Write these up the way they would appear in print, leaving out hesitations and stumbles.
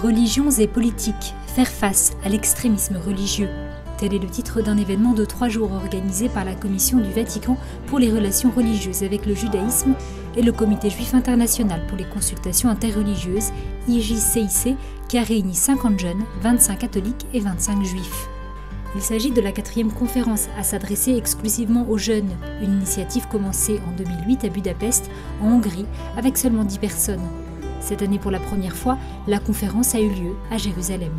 Religions et politiques, faire face à l'extrémisme religieux. Tel est le titre d'un événement de 3 jours organisé par la Commission du Vatican pour les relations religieuses avec le judaïsme et le Comité juif international pour les consultations interreligieuses, IJCIC, qui a réuni 50 jeunes, 25 catholiques et 25 juifs. Il s'agit de la 4e conférence à s'adresser exclusivement aux jeunes, une initiative commencée en 2008 à Budapest, en Hongrie, avec seulement 10 personnes. Cette année, pour la première fois, la conférence a eu lieu à Jérusalem.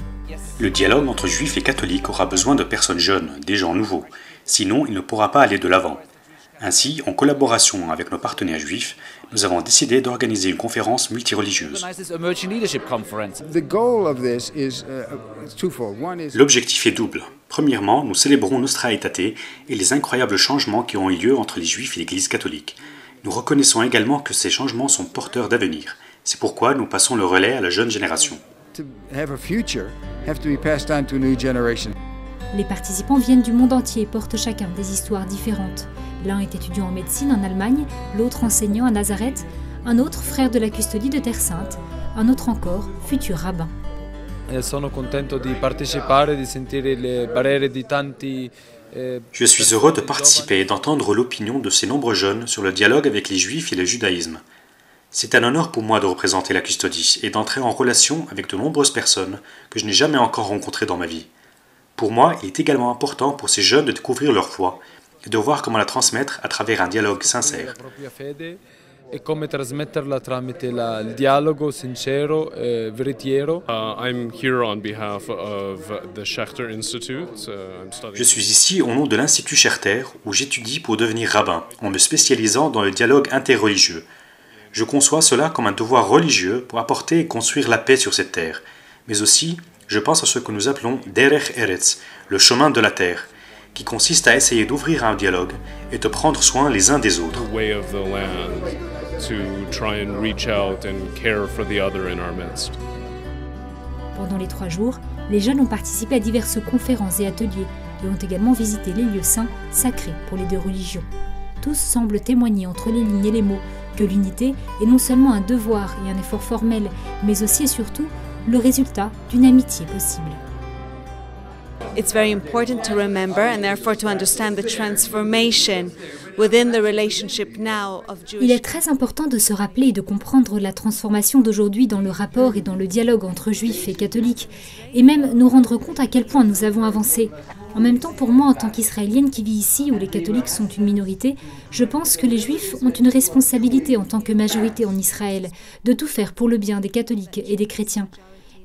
Le dialogue entre juifs et catholiques aura besoin de personnes jeunes, des gens nouveaux. Sinon, il ne pourra pas aller de l'avant. Ainsi, en collaboration avec nos partenaires juifs, nous avons décidé d'organiser une conférence multireligieuse. L'objectif est double. Premièrement, nous célébrons Nostra Aetate et les incroyables changements qui ont eu lieu entre les juifs et l'Église catholique. Nous reconnaissons également que ces changements sont porteurs d'avenir. C'est pourquoi nous passons le relais à la jeune génération. Les participants viennent du monde entier et portent chacun des histoires différentes. L'un est étudiant en médecine en Allemagne, l'autre enseignant à Nazareth, un autre frère de la custodie de Terre Sainte, un autre encore futur rabbin. Je suis heureux de participer et d'entendre l'opinion de ces nombreux jeunes sur le dialogue avec les juifs et le judaïsme. C'est un honneur pour moi de représenter la custodie et d'entrer en relation avec de nombreuses personnes que je n'ai jamais encore rencontrées dans ma vie. Pour moi, il est également important pour ces jeunes de découvrir leur foi et de voir comment la transmettre à travers un dialogue sincère. I'm here on behalf of the Schechter Institute. Je suis ici au nom de l'Institut Schechter où j'étudie pour devenir rabbin en me spécialisant dans le dialogue interreligieux. Je conçois cela comme un devoir religieux pour apporter et construire la paix sur cette terre. Mais aussi, je pense à ce que nous appelons Derech Eretz, le chemin de la terre, qui consiste à essayer d'ouvrir un dialogue et de prendre soin les uns des autres. Pendant les 3 jours, les jeunes ont participé à diverses conférences et ateliers et ont également visité les lieux saints sacrés pour les 2 religions. Tous semblent témoigner entre les lignes et les mots que l'unité est non seulement un devoir et un effort formel, mais aussi et surtout le résultat d'une amitié possible. It's very important to remember and therefore to understand the transformation within the relationship now of Jewish. Il est très important de se rappeler et de comprendre la transformation d'aujourd'hui dans le rapport et dans le dialogue entre juifs et catholiques, et même nous rendre compte à quel point nous avons avancé. En même temps, pour moi, en tant qu'israélienne qui vit ici, où les catholiques sont une minorité, je pense que les juifs ont une responsabilité en tant que majorité en Israël, de tout faire pour le bien des catholiques et des chrétiens.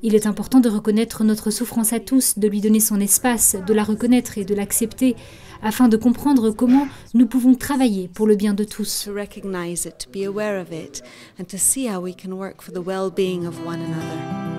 Il est important de reconnaître notre souffrance à tous, de lui donner son espace, de la reconnaître et de l'accepter, afin de comprendre comment nous pouvons travailler pour le bien de tous. To recognize it, to be aware of it, and to see how we can work for the well-being of one another.